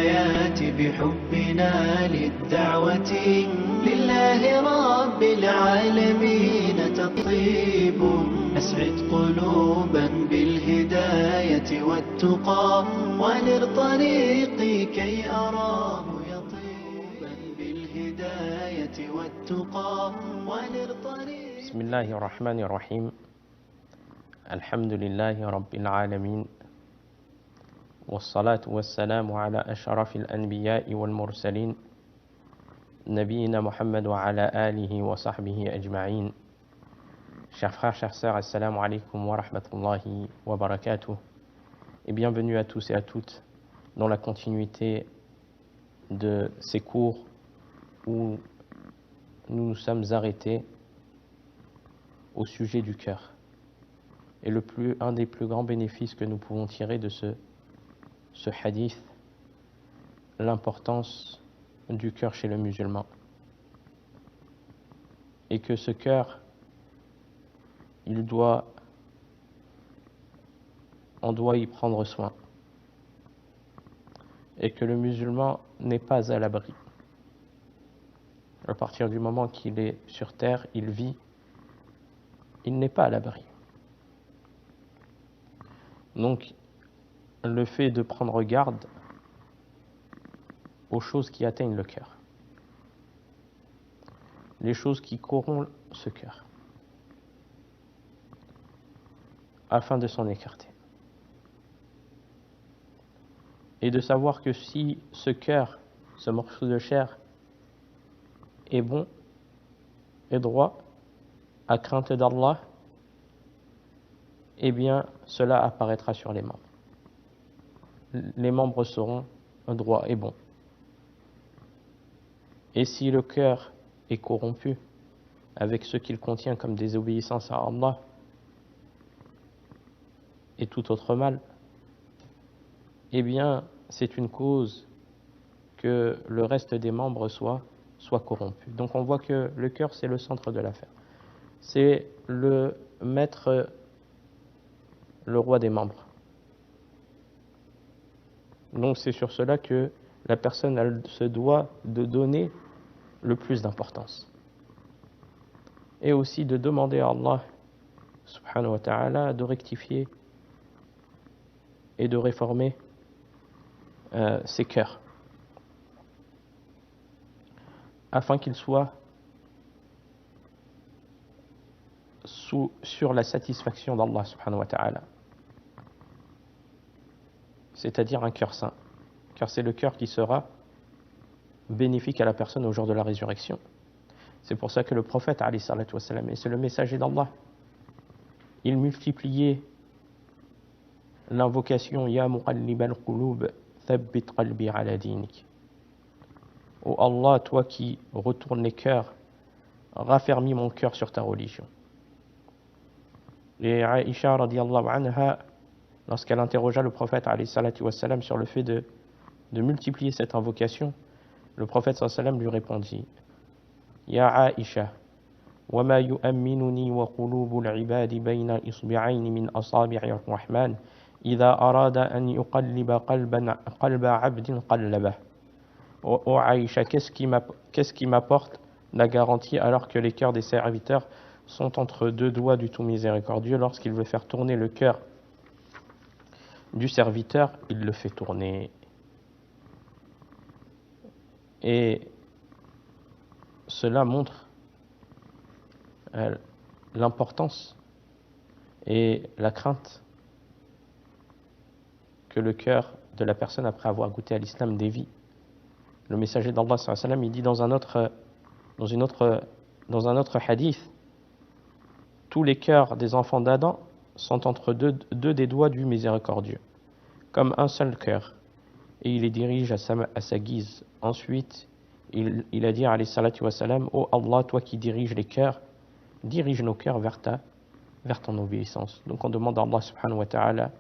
الحياة بحبنا للدعوة لله رب العالمين تطيب. أسعد قلوبا بالهداية والتقى وانر طريقي كي أراه يطيبا بالهداية والتقى وانر طريقي. بسم الله الرحمن الرحيم. الحمد لله رب العالمين، والصلاة والسلام على أشرف الأنبياء والمرسلين نبينا Muhammad wa ala alihi wa sahbihi ajma'in. Chers frères, chères sœurs, assalamu alaikum wa rahmatullahi wa barakatuh. Et bienvenue à tous et à toutes dans la continuité de ces cours où nous nous sommes arrêtés au sujet du cœur. Et un des plus grands bénéfices que nous pouvons tirer de ce hadith, l'importance du cœur chez le musulman. Et que ce cœur, on doit y prendre soin. Et que le musulman n'est pas à l'abri. À partir du moment qu'il est sur terre, il vit, il n'est pas à l'abri. Donc, le fait de prendre garde aux choses qui atteignent le cœur, les choses qui corrompent ce cœur, afin de s'en écarter. Et de savoir que si ce cœur, ce morceau de chair, est bon, est droit, à crainte d'Allah, eh bien, cela apparaîtra sur les membres. Les membres seront droits et bons. Et si le cœur est corrompu avec ce qu'il contient comme désobéissance à Allah et tout autre mal, eh bien, c'est une cause que le reste des membres soit corrompu. Donc on voit que le cœur, c'est le centre de l'affaire. C'est le maître, le roi des membres. Donc c'est sur cela que la personne elle se doit de donner le plus d'importance. Et aussi de demander à Allah subhanahu wa ta'ala de rectifier et de réformer ses cœurs, afin qu'ils soient sur la satisfaction d'Allah subhanahu wa ta'ala. C'est-à-dire un cœur saint, car c'est le cœur qui sera bénéfique à la personne au jour de la résurrection. C'est pour ça que le prophète, alayhi salatu wassalam, et c'est le messager d'Allah, il multipliait l'invocation Ya muqallibal qulub, thabbit qalbi ala dinik. Ô Allah, toi qui retournes les cœurs, raffermis mon cœur sur ta religion. Et Aïcha radiyallahu anha, lorsqu'elle interrogea le prophète alayhi salatu wassalam sur le fait de multiplier cette invocation, le prophète sallallahu alayhi wa sallam lui répondit Ya Aïcha, وما يؤمنني وقلوب العباد بين إصبعين من أصابع الرحمن إذا أراد أن يقلب قلب عبد قلبه. Ô Aïcha, qu'est-ce qui m'apporte la garantie alors que les cœurs des serviteurs sont entre deux doigts du tout miséricordieux? Lorsqu'il veut faire tourner le cœur du serviteur, il le fait tourner. Et cela montre l'importance et la crainte que le cœur de la personne, après avoir goûté à l'islam, dévie. Le messager d'Allah sallallahu alayhi wa sallam, il dit dans un autre hadith, tous les cœurs des enfants d'Adam sont entre deux des doigts du miséricordieux, comme un seul cœur, et il les dirige à sa guise. Ensuite, il a dit alayhi salatu wa salam, ô Allah, toi qui diriges les cœurs, dirige nos cœurs vers ton obéissance. Donc on demande à Allah subhanahu wa ta'ala,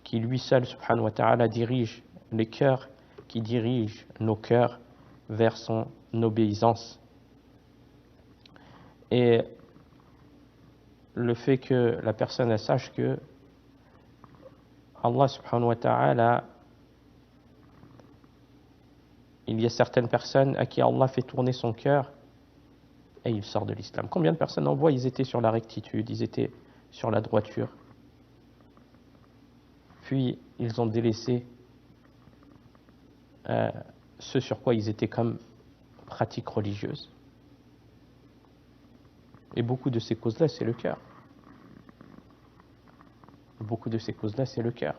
qui lui seul subhanahu wa ta'ala dirige les cœurs, qui dirige nos cœurs vers son obéissance. Et le fait que la personne elle sache que Allah subhanahu wa ta'ala il y a certaines personnes à qui Allah fait tourner son cœur et il sort de l'islam. Combien de personnes on voit, ils étaient sur la rectitude, ils étaient sur la droiture. Puis ils ont délaissé ce sur quoi ils étaient comme pratique religieuse. Et beaucoup de ces causes-là, c'est le cœur. Beaucoup de ces causes-là, c'est le cœur.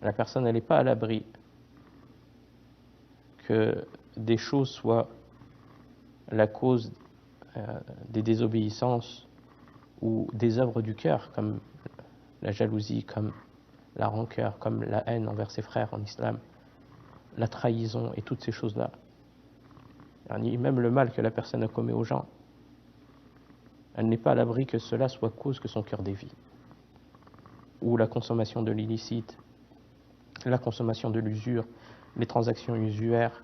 La personne, elle n'est pas à l'abri que des choses soient la cause des désobéissances ou des œuvres du cœur, comme la jalousie, comme la rancœur, comme la haine envers ses frères en islam, la trahison et toutes ces choses-là. Même le mal que la personne a commis aux gens, elle n'est pas à l'abri que cela soit cause que son cœur dévie. Ou la consommation de l'illicite, la consommation de l'usure, les transactions usuaires,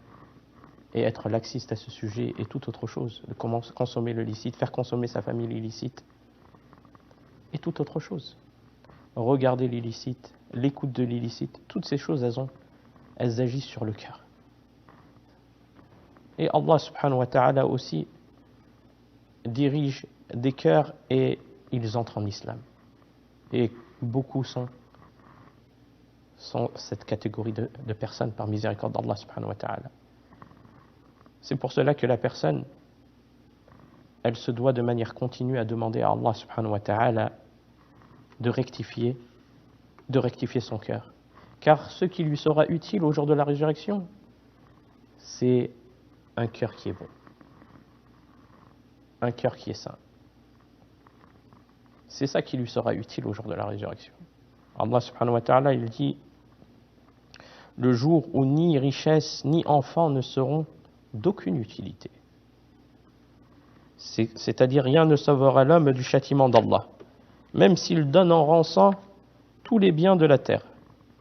et être laxiste à ce sujet et toute autre chose, de consommer le licite, faire consommer sa famille l'illicite, et toute autre chose. Regarder l'illicite, l'écoute de l'illicite, toutes ces choses, elles agissent sur le cœur. Et Allah subhanahu wa ta'ala aussi dirige des cœurs et ils entrent en islam. Et beaucoup sont cette catégorie de personnes par miséricorde d'Allah subhanahu wa ta'ala. C'est pour cela que la personne, elle se doit de manière continue à demander à Allah subhanahu wa ta'ala de rectifier son cœur. Car ce qui lui sera utile au jour de la résurrection, c'est un cœur qui est bon, un cœur qui est sain. C'est ça qui lui sera utile au jour de la résurrection. Allah subhanahu wa ta'ala, il dit, le jour où ni richesse ni enfants ne seront d'aucune utilité. C'est-à-dire rien ne sauvera l'homme du châtiment d'Allah, même s'il donne en rançon tous les biens de la terre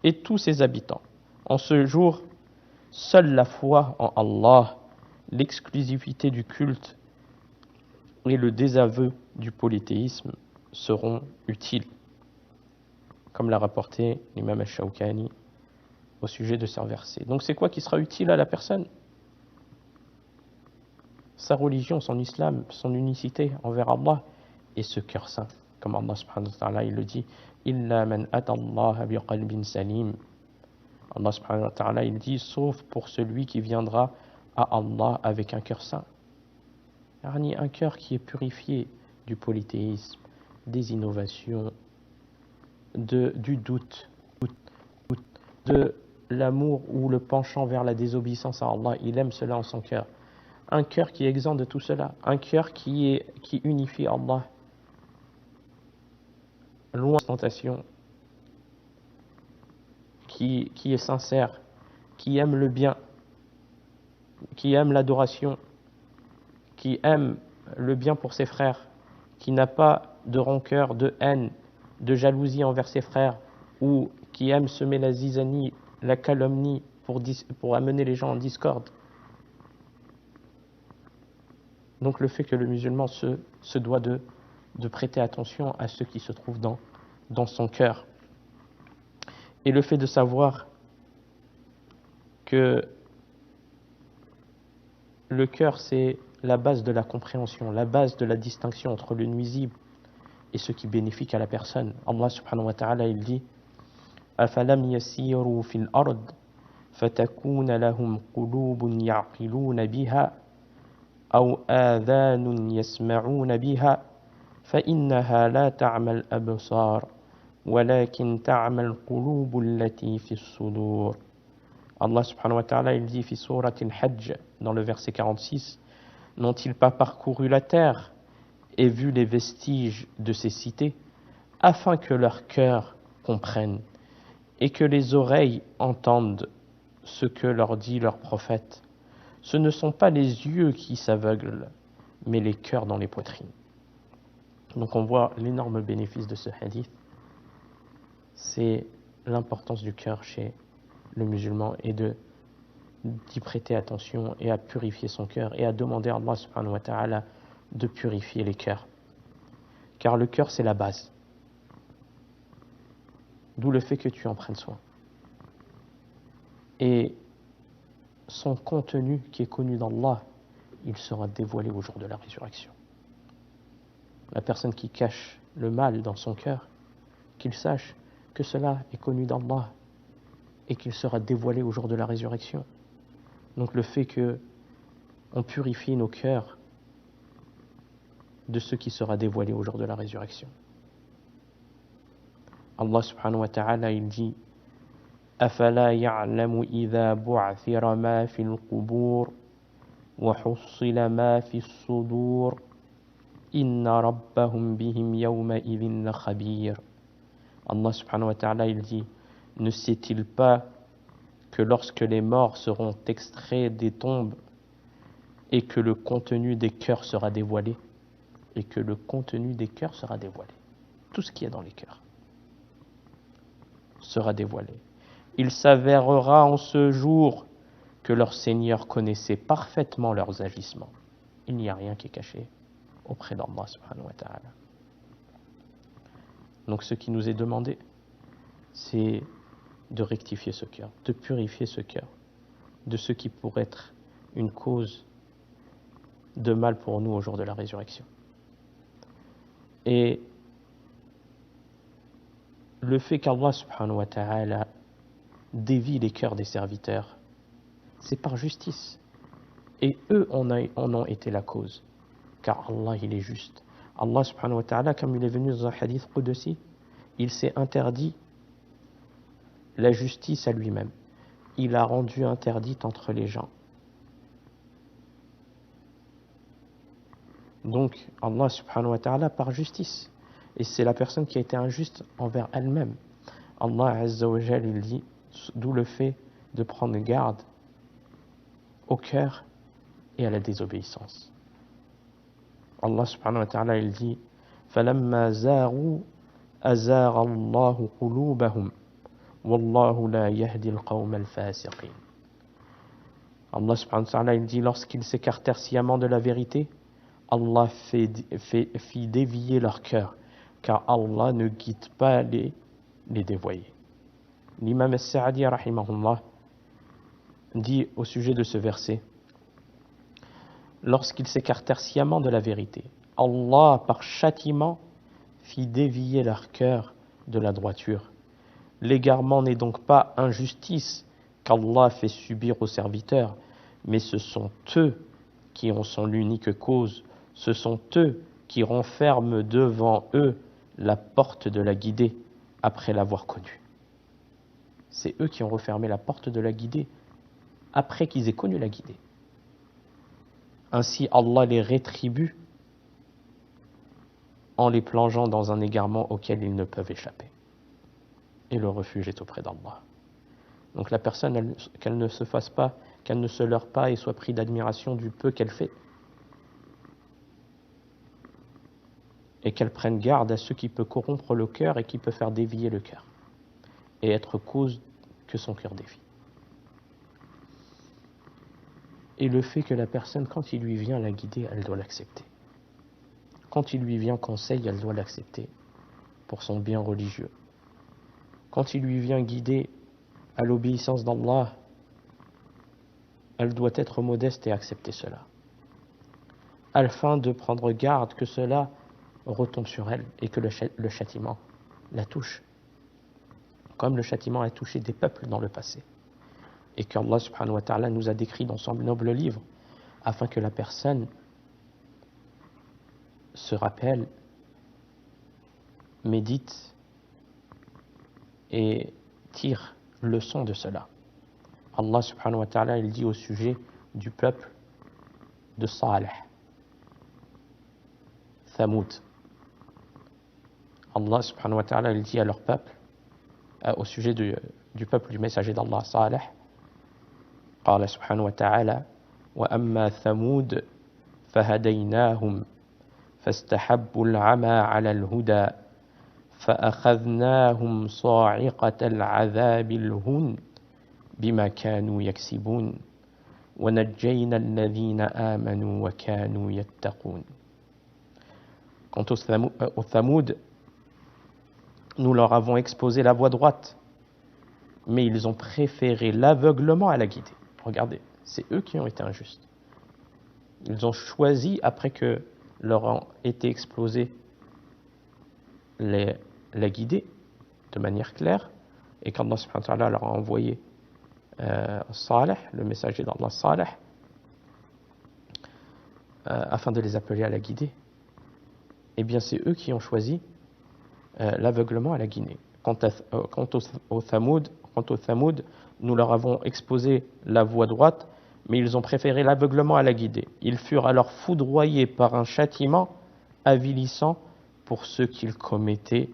et tous ses habitants. En ce jour, seule la foi en Allah, l'exclusivité du culte et le désaveu du polythéisme seront utiles, comme l'a rapporté l'imam al-Shawkani au sujet de ce verset. Donc c'est quoi qui sera utile à la personne? Sa religion, son islam, son unicité envers Allah et ce cœur saint. Comme Allah subhanahu wa ta'ala, il le dit, Illa man ata Allah bi qalbin salim. Allah subhanahu wa ta'ala, il dit, sauf pour celui qui viendra à Allah avec un cœur saint. Un cœur qui est purifié du polythéisme, des innovations, du doute, de l'amour ou le penchant vers la désobéissance à Allah. Il aime cela en son cœur. Un cœur qui est exempt de tout cela, un cœur qui unifie Allah, loin de tentation, qui est sincère, qui aime le bien, qui aime l'adoration, qui aime le bien pour ses frères, qui n'a pas de rancœur, de haine, de jalousie envers ses frères, ou qui aime semer la zizanie, la calomnie pour amener les gens en discorde. Donc le fait que le musulman se doit de prêter attention à ce qui se trouve dans son cœur. Et le fait de savoir que le cœur, c'est la base de la compréhension, la base de la distinction entre le nuisible et ce qui bénéficie à la personne. Allah subhanahu wa ta'ala, il dit أَفَلَمْ يَسِيرُوا فِي الْأَرْضِ فَتَكُونَ لَهُمْ قُلُوبٌ يَعْقِلُونَ بِهَا أو آذان يسمعون بها فإنها لا تعمى الأبصار ولكن تعمى القلوب التي في الصدور. Allah subhanahu wa ta'ala, il dit fi surat al-Hajj dans le verset 46, n'ont-ils pas parcouru la terre et vu les vestiges de ces cités afin que leur cœur comprenne et que les oreilles entendent ce que leur dit leur prophète. Ce ne sont pas les yeux qui s'aveuglent, mais les cœurs dans les poitrines. Donc on voit l'énorme bénéfice de ce hadith. C'est l'importance du cœur chez le musulman et d'y prêter attention et à purifier son cœur et à demander à Allah subhanahu wa ta'ala de purifier les cœurs. Car le cœur, c'est la base. D'où le fait que tu en prennes soin. Et son contenu qui est connu d'Allah, il sera dévoilé au jour de la résurrection. La personne qui cache le mal dans son cœur, qu'il sache que cela est connu d'Allah et qu'il sera dévoilé au jour de la résurrection. Donc le fait que on purifie nos cœurs de ce qui sera dévoilé au jour de la résurrection. Allah subhanahu wa ta'ala, il dit أَفَلَا يَعْلَمُ إِذَا بُعْثِرَ مَا فِي الْقُبُورِ وَحُصِّلَ مَا فِي الصُّدُورِ إِنَّ رَبَّهُمْ بِهِمْ يَوْمَئِذٍ لَخَبِيرٌ. Allah subhanahu wa ta'ala, il dit, ne sait-il pas que lorsque les morts seront extraits des tombes et que le contenu des cœurs sera dévoilé, et que le contenu des cœurs sera dévoilé, tout ce qui est dans les cœurs sera dévoilé. Il s'avérera en ce jour que leur Seigneur connaissait parfaitement leurs agissements. Il n'y a rien qui est caché auprès d'Allah subhanahu wa ta'ala. Donc ce qui nous est demandé, c'est de rectifier ce cœur, de purifier ce cœur de ce qui pourrait être une cause de mal pour nous au jour de la résurrection. Et le fait qu'Allah subhanahu wa ta'ala dévie les cœurs des serviteurs, c'est par justice. Et eux en ont été la cause, car Allah il est juste. Allah subhanahu wa ta'ala, comme il est venu dans un hadith qudsi, il s'est interdit la justice à lui-même. Il a rendu interdite entre les gens. Donc Allah subhanahu wa ta'ala par justice. Et c'est la personne qui a été injuste envers elle-même. Allah azza wa jal, il dit, d'où le fait de prendre garde au cœur et à la désobéissance. Allah subhanahu wa ta'ala, il dit فَلَمَّا زَاغُوا أَزَاغَ اللَّهُ قُلُوبَهُمْ وَاللَّهُ لَا يَهْدِي الْقَوْمَ الْفَاسِقِينَ. Allah subhanahu wa ta'ala, il dit, lorsqu'ils s'écartèrent sciemment de la vérité, Allah fit dévier leur cœur, car Allah ne guide pas les dévoyés. L'imam al-Sa'adi rahimahullah dit au sujet de ce verset, lorsqu'ils s'écartèrent sciemment de la vérité, Allah par châtiment fit dévier leur cœur de la droiture. L'égarement n'est donc pas injustice qu'Allah fait subir aux serviteurs, mais ce sont eux qui en sont l'unique cause. Ce sont eux qui renferment devant eux la porte de la guidée après l'avoir connue. C'est eux qui ont refermé la porte de la guidée après qu'ils aient connu la guidée. Ainsi, Allah les rétribue en les plongeant dans un égarement auquel ils ne peuvent échapper. Et le refuge est auprès d'Allah. Donc la personne, qu'elle ne se fasse pas, qu'elle ne se leurre pas et soit prise d'admiration du peu qu'elle fait. Et qu'elle prenne garde à ce qui peut corrompre le cœur et qui peut faire dévier le cœur. Et être cause que son cœur dévie. Et le fait que la personne, quand il lui vient la guider, elle doit l'accepter. Quand il lui vient conseil, elle doit l'accepter pour son bien religieux. Quand il lui vient guider à l'obéissance d'Allah, elle doit être modeste et accepter cela, afin de prendre garde que cela retombe sur elle et que le châtiment la touche, comme le châtiment a touché des peuples dans le passé. Et qu'Allah subhanahu wa ta'ala nous a décrit dans son noble livre, afin que la personne se rappelle, médite et tire leçon de cela. Allah subhanahu wa ta'ala, il dit au sujet du peuple de Salih, Thamoud. Allah subhanahu wa ta'ala, il dit à leur peuple, au sujet du peuple du messager d'Allah, Salih, قال سبحانه وتعالى وأما ثمود فهديناهم فاستحبوا العمى على الهدى فأخذناهم صاعقة العذاب الهون بما كانوا يكسبون ونجينا الذين آمنوا وكانوا يتقون. Quant aux Thamoud, nous leur avons exposé la voie droite, mais ils ont préféré l'aveuglement à la guidée. Regardez, C'est eux qui ont été injustes. Ils ont choisi, après que leur ont été exposés la guidée de manière claire, et qu'Allah subhanahu wa ta'ala leur a envoyé Salih, le messager d'Allah Salih, afin de les appeler à la guidée, eh bien c'est eux qui ont choisi l'aveuglement à la guidée. Quant au Thamoud, nous leur avons exposé la voie droite, mais ils ont préféré l'aveuglement à la guidée. Ils furent alors foudroyés par un châtiment avilissant pour ceux qu'ils commettaient,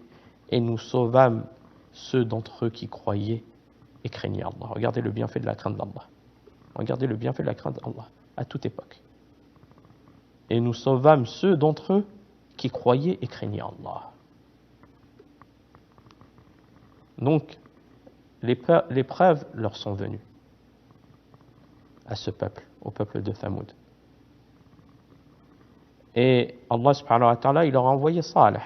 et nous sauvâmes ceux d'entre eux qui croyaient et craignaient Allah. Regardez le bienfait de la crainte d'Allah. Regardez le bienfait de la crainte d'Allah, à toute époque. Et nous sauvâmes ceux d'entre eux qui croyaient et craignaient Allah. Donc, les preuves leur sont venues à ce peuple, au peuple de Thamoud. Et Allah subhanahu wa ta'ala, il leur a envoyé Salih,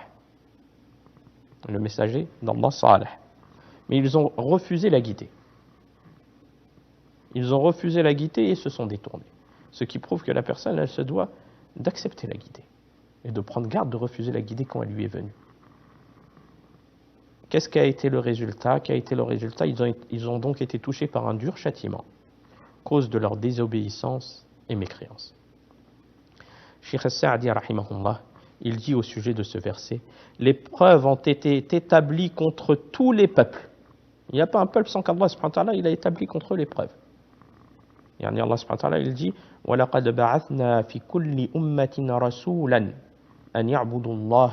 le messager d'Allah Salih. Mais ils ont refusé la guidée. Ils ont refusé la guidée et se sont détournés. Ce qui prouve que la personne, elle se doit d'accepter la guidée et de prendre garde de refuser la guidée quand elle lui est venue. Qu'est-ce qu'a été le résultat? Ils ont donc été touchés par un dur châtiment, cause de leur désobéissance et mécréance. Cheikh As-Sa'di rahimahullah, il dit au sujet de ce verset: les preuves ont été établies contre tous les peuples. Il n'y a pas un peuple sans qu'Allah subhanahu wa ta'ala il a établi contre eux les preuves. Et Allah subhanahu wa ta'ala il dit: وَلَقَدْ بَعَثْنَا فِي كُلِّ أُمَّةٍ رَسُولًا أَنْ يَعْبُدُوا اللَّهَ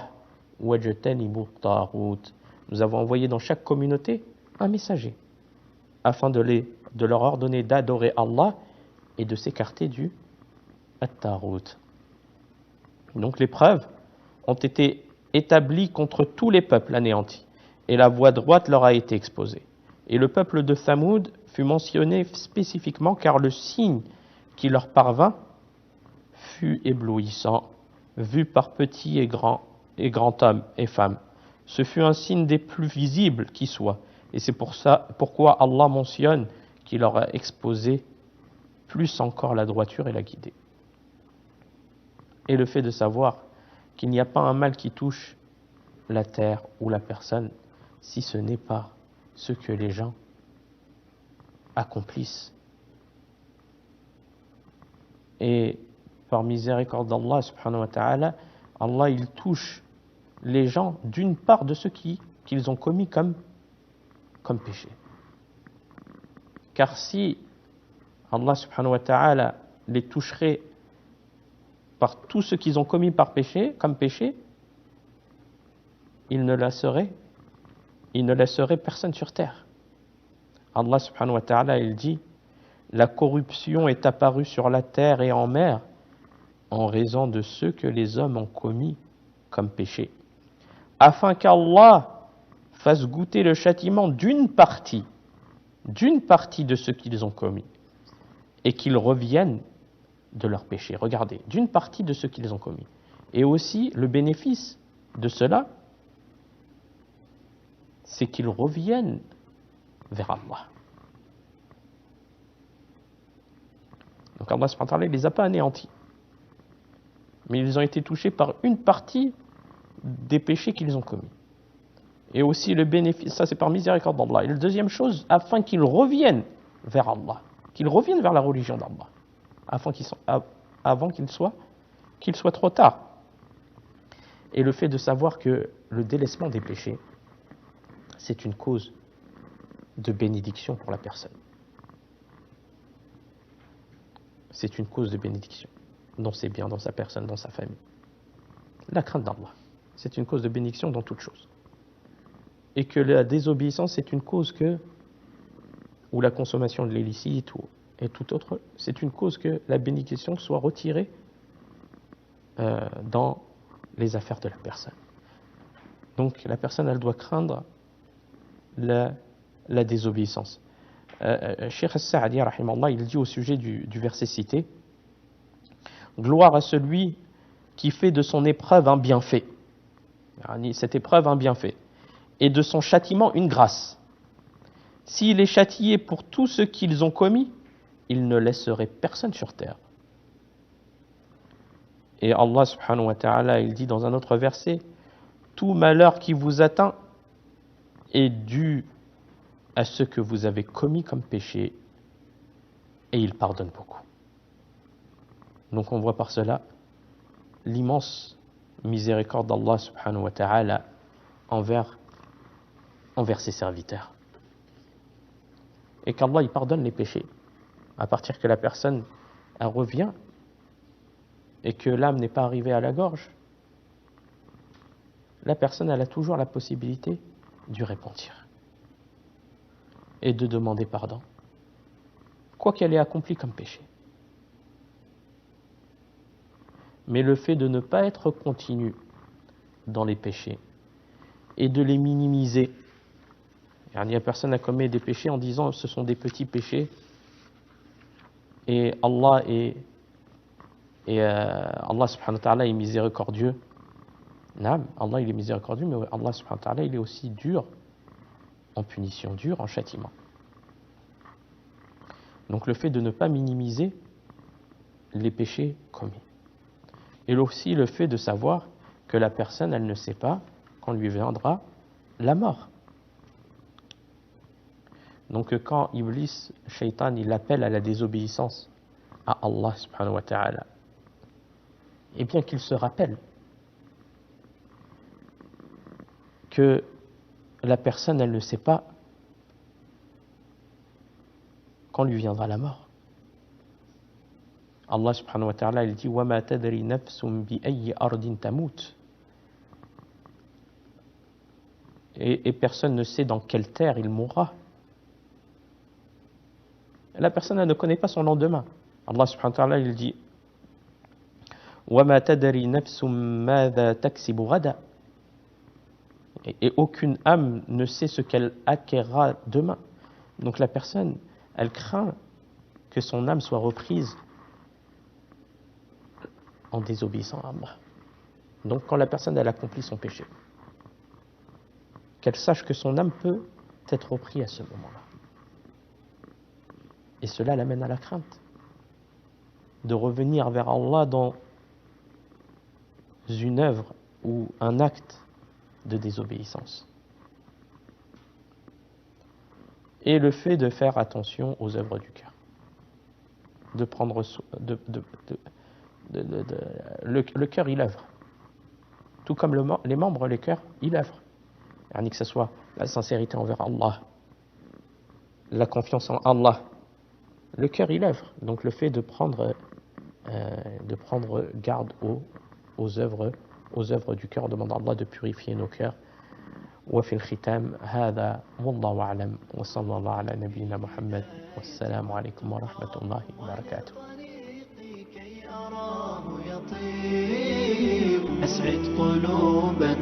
وَاجْتَنِبُوا الطَّاغُوتَ. Nous avons envoyé dans chaque communauté un messager afin de leur ordonner d'adorer Allah et de s'écarter du at-taghut. Donc les preuves ont été établies contre tous les peuples anéantis et la voie droite leur a été exposée. Et le peuple de Thamoud fut mentionné spécifiquement car le signe qui leur parvint fut éblouissant, vu par petits et grands hommes et femmes. Ce fut un signe des plus visibles qui soit. Et c'est pourquoi Allah mentionne qu'il leur a exposé plus encore la droiture et la guidée. Et le fait de savoir qu'il n'y a pas un mal qui touche la terre ou la personne si ce n'est pas ce que les gens accomplissent. Et par miséricorde d'Allah subhanahu wa ta'ala, Allah il touche les gens d'une part de ce qu'ils ont commis comme péché. Car si Allah subhanahu wa ta'ala les toucherait par tout ce qu'ils ont commis comme péché, il ne laisserait personne sur terre. Allah subhanahu wa ta'ala il dit: la corruption est apparue sur la terre et en mer en raison de ce que les hommes ont commis comme péché, afin qu'Allah fasse goûter le châtiment d'une partie de ce qu'ils ont commis, et qu'ils reviennent de leurs péchés. Regardez, d'une partie de ce qu'ils ont commis. Et aussi, le bénéfice de cela, c'est qu'ils reviennent vers Allah. Donc Allah subhanahu wa ta'ala, il ne les a pas anéantis, mais ils ont été touchés par une partie des péchés qu'ils ont commis. Et aussi le bénéfice, ça c'est par miséricorde d'Allah. Et la deuxième chose, afin qu'ils reviennent vers Allah, qu'ils reviennent vers la religion d'Allah, avant qu'il soit trop tard. Et le fait de savoir que le délaissement des péchés, c'est une cause de bénédiction pour la personne. C'est une cause de bénédiction dans ses biens, dans sa personne, dans sa famille. La crainte d'Allah, c'est une cause de bénédiction dans toute chose. Et que la désobéissance, c'est une cause ou la consommation de l'illicite et tout autre, c'est une cause que la bénédiction soit retirée dans les affaires de la personne. Donc la personne, elle doit craindre la désobéissance. Cheikh As-Sa'di rahimahullah, il dit au sujet du verset cité: gloire à celui qui fait de son épreuve un bienfait, cette épreuve un bienfait, et de son châtiment une grâce. S'il est châtié pour tout ce qu'ils ont commis, il ne laisserait personne sur terre. Et Allah subhanahu wa ta'ala, il dit dans un autre verset, tout malheur qui vous atteint est dû à ce que vous avez commis comme péché, et il pardonne beaucoup. Donc on voit par cela l'immense miséricorde d'Allah subhanahu wa ta'ala envers ses serviteurs. Et qu'Allah il pardonne les péchés à partir que la personne elle revient et que l'âme n'est pas arrivée à la gorge. La personne elle a toujours la possibilité du repentir et de demander pardon, quoi qu'elle ait accompli comme péché. Mais le fait de ne pas être continu dans les péchés et de les minimiser, il y a personne à commettre des péchés en disant ce sont des petits péchés et Allah subhanahu wa ta'ala est miséricordieux. Non, Allah il est miséricordieux, mais Allah subhanahu wa ta'ala il est aussi dur en punition, dur en châtiment. Donc le fait de ne pas minimiser les péchés commis. Et aussi le fait de savoir que la personne elle ne sait pas quand lui viendra la mort. Donc quand Iblis, Shaitan, il appelle à la désobéissance à Allah subhanahu wa ta'ala, et bien qu'il se rappelle que la personne elle ne sait pas quand lui viendra la mort. Allah subhanahu wa ta'ala il dit وَمَا تَدْرِي نَفْسٌ بِأَيِّ أَرْضٍ تَمُوتُ. Et personne ne sait dans quelle terre il mourra. La personne elle ne connaît pas son lendemain. Allah subhanahu wa ta'ala il dit وَمَا تَدْرِي نَفْسٌ مَاذَا تَكْسِبُ غَدًا. Et aucune âme ne sait ce qu'elle acquérera demain. Donc la personne, elle craint que son âme soit reprise en désobéissant à Allah. Donc quand la personne elle accomplit son péché, qu'elle sache que son âme peut être reprise à ce moment-là. Et cela l'amène à la crainte de revenir vers Allah dans une œuvre ou un acte de désobéissance. Et le fait de faire attention aux œuvres du cœur, de prendre le cœur il œuvre, tout comme les membres, le cœur il œuvre, que ce soit la sincérité envers Allah, la confiance en Allah, le cœur il œuvre. Donc le fait de prendre garde aux œuvres du cœur, on demande à Allah de purifier nos cœurs. وفي الختام هذا والله أعلم وصلى الله على نبينا محمد والسلام عليكم ورحمة الله وبركاته. أسعد قلوبا